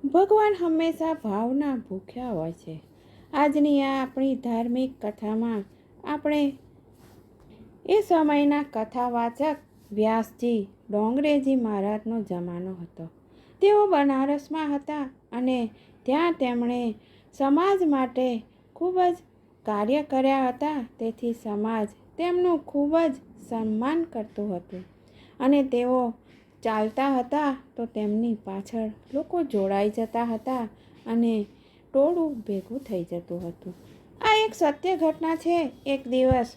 ભગવાન હંમેશા ભાવના ભૂખ્યા હોય છે. આજની આ આપણી ધાર્મિક કથામાં આપણે એ સમયના કથાવાચક વ્યાસજી ડોંગરેજી મહારાજનો જમાનો હતો. તેઓ બનારસમાં હતા અને ત્યાં તેમણે સમાજ માટે ખૂબ જ કાર્ય કર્યા હતા. તેથી સમાજ તેમનું ખૂબ જ સન્માન કરતું હતું અને તેઓ ચાલતા હતા તો તેમની પાછળ લોકો જોડાઈ જતા હતા અને ટોળું ભેગું થઈ જતું હતું. આ એક સત્ય ઘટના છે. એક દિવસ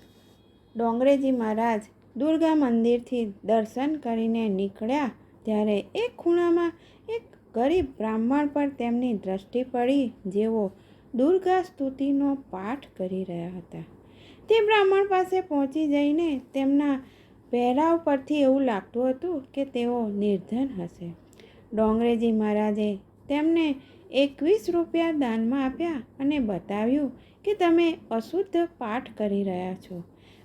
ડોંગરેજી મહારાજ દુર્ગા મંદિરથી દર્શન કરીને નીકળ્યા ત્યારે એક ખૂણામાં એક ગરીબ બ્રાહ્મણ પર તેમની દ્રષ્ટિ પડી, જેઓ દુર્ગા સ્તુતિનો પાઠ કરી રહ્યા હતા. તે બ્રાહ્મણ પાસે પહોંચી જઈને તેમના પહેરાવ પરથી એવું લાગતું હતું કે તેઓ નિર્ધન હશે. ડોંગરેજી મહારાજે તેમને 21 રૂપિયા દાનમાં આપ્યા અને બતાવ્યું કે તમે અશુદ્ધ પાઠ કરી રહ્યા છો.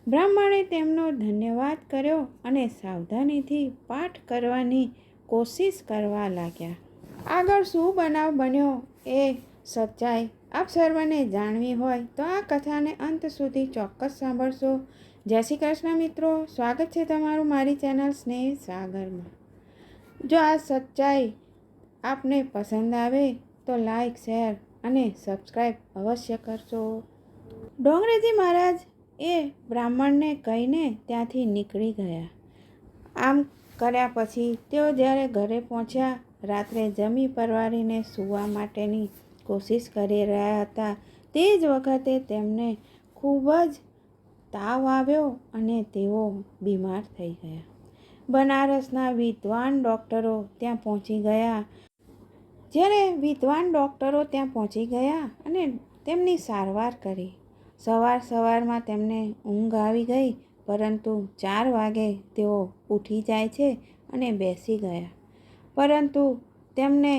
બ્રાહ્મણે તેમનો ધન્યવાદ કર્યો અને સાવધાનીથી પાઠ કરવાની કોશિશ કરવા લાગ્યા. આગળ શું બનાવ બન્યો એ સચ્ચાઈ આપ સર્વને જાણવી હોય તો આ કથાને અંત સુધી ચોક્કસ સાંભળશો. જય શ્રી કૃષ્ણ મિત્રો, સ્વાગત છે તમારું મારી ચેનલ સ્નેહ સાગરમાં. જો આ સચ્ચાઈ આપને પસંદ આવે તો લાઈક, શેર અને સબસ્ક્રાઈબ અવશ્ય કરશો. ડોંગરેજી મહારાજ એ બ્રાહ્મણને કહીને ત્યાંથી નીકળી ગયા. આમ કર્યા પછી તેઓ જ્યારે ઘરે પહોંચ્યા, રાત્રે જમી પરવારીને સૂવા માટેની કોશિશ કરી રહ્યા હતા. તે જ વખતે તેમને ખૂબ જ તાવ આવ્યો અને તેઓ બીમાર થઈ ગયા. બનારસના વિદ્વાન ડૉક્ટરો ત્યાં પહોંચી ગયા. જ્યારે વિદ્વાન ડૉક્ટરો ત્યાં પહોંચી ગયા અને તેમની સારવાર કરી. સવારમાં તેમને ઊંઘ આવી ગઈ, પરંતુ 4 વાગે તેઓ ઉઠી જાય છે અને બેસી ગયા. પરંતુ તેમને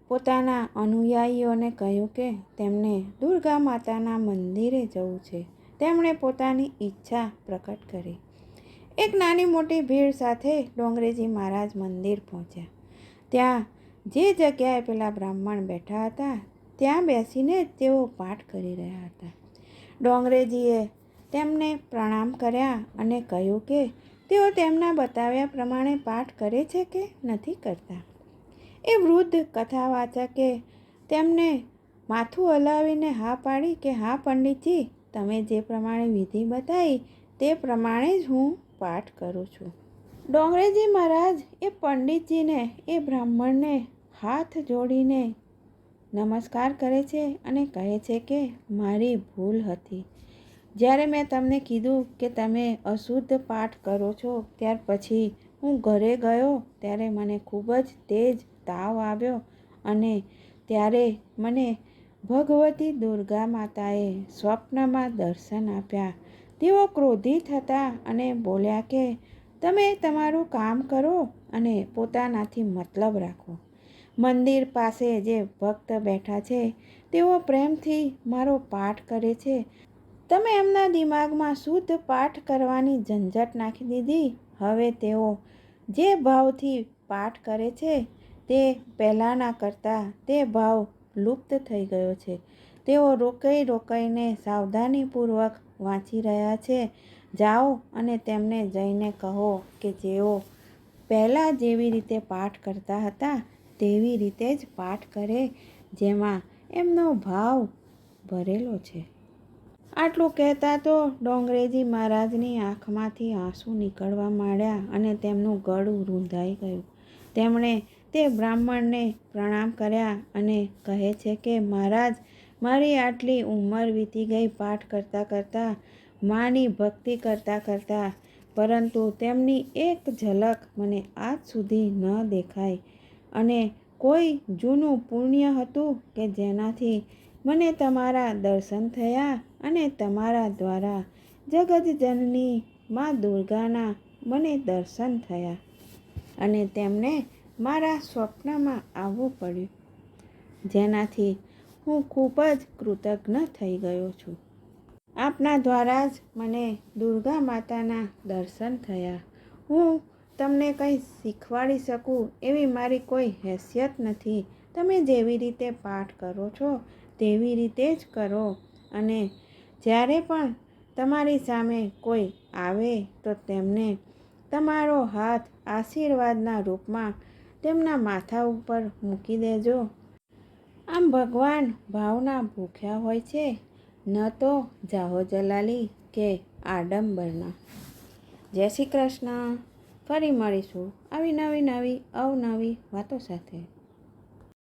પોતાના અનુયાયીઓને કહ્યું કે તેમને દુર્ગા માતાના મંદિરે જવું છે. તેમણે પોતાની ઈચ્છા પ્રકટ કરી. એક નાની મોટી ભીડ સાથે ડોંગરેજી મહારાજ મંદિર પહોંચ્યા. ત્યાં જે જગ્યાએ પેલા બ્રાહ્મણ બેઠા હતા ત્યાં બેસીને તેઓ પાઠ કરી રહ્યા હતા. ડોંગરેજીએ તેમને પ્રણામ કર્યા અને કહ્યું કે તેઓ તેમના બતાવ્યા પ્રમાણે પાઠ કરે છે કે નથી કરતા. એ વૃદ્ધ કથાવાચકે તેમને માથું હલાવીને હા પાડી કે હા પંડિતજી, તમે જે પ્રમાણે વિધિ બતાવી તે પ્રમાણે જ હું પાઠ કરું છું. ડોંગરેજી મહારાજ એ પંડિતજીને એ બ્રાહ્મણને હાથ જોડીને નમસ્કાર કરે છે અને કહે છે કે મારી ભૂલ હતી. જ્યારે મેં તમને કીધું કે તમે અશુદ્ધ પાઠ કરો છો, ત્યાર પછી હું ઘરે ગયો ત્યારે મને ખૂબ જ તેજ તાવ આવ્યો અને ત્યારે મને ભગવતી દુર્ગા માતાએ સ્વપ્નમાં દર્શન આપ્યા. તેઓ ક્રોધિત હતા અને બોલ્યા કે તમે તમારું કામ કરો અને પોતાનાથી મતલબ રાખો. મંદિર પાસે જે ભક્ત બેઠા છે તેઓ પ્રેમથી મારો પાઠ કરે છે. તમે એમના દિમાગમાં શુદ્ધ પાઠ કરવાની ઝંઝટ નાખી દીધી. હવે તેઓ જે ભાવથી પાઠ કરે છે તે પહેલાંના કરતાં તે ભાવ લુપ્ત થઈ ગયો છે. તેઓ રોકાઈને સાવધાનીપૂર્વક વાંચી રહ્યા છે. જાઓ અને તેમને જઈને કહો કે જેઓ પહેલાં જેવી રીતે પાઠ કરતા હતા તેવી રીતે જ પાઠ કરે, જેમાં એમનો ભાવ ભરેલો છે. આટલું કહેતા તો ડોંગરેજી મહારાજની આંખમાંથી આંસુ નીકળવા માંડ્યા અને તેમનું ગળું રૂંધાઈ ગયું. તેમણે તે બ્રાહ્મણને પ્રણામ કર્યા અને કહે છે કે મહારાજ, મારી આટલી ઉંમર વીતી ગઈ પાઠ કરતાં કરતાં, માની ભક્તિ કરતાં કરતાં, પરંતુ તેમની એક ઝલક મને આજ સુધી ન દેખાઈ અને કોઈ જૂનું પુણ્ય હતું કે જેનાથી મને તમારા દર્શન થયા અને તમારા દ્વારા જગતજનની મા દુર્ગાના મને દર્શન થયા અને તેમને મારા સ્વપ્નમાં આવવું પડ્યું, જેનાથી હું ખૂબ જ કૃતજ્ઞ થઈ ગયો છું. આપના દ્વારા જ મને દુર્ગા માતાના દર્શન થયા. હું તમને કંઈ શીખવાડી શકું એવી મારી કોઈ હેસિયત નથી, તમે જેવી રીતે પાઠ કરો છો તેવી રીતે જ કરો. અને જ્યારે પણ તમારી સામે કોઈ આવે તો તેમને તમારો હાથ આશીર્વાદના રૂપમાં તેમના માથા ઉપર મૂકી દેજો. આમ ભગવાન ભાવના ભૂખ્યા હોય છે, ન તો જાહો જલાલી કે આડંબરના. જય શ્રી કૃષ્ણ. ફરી મળીશું આવી નવી અવનવી વાતો સાથે.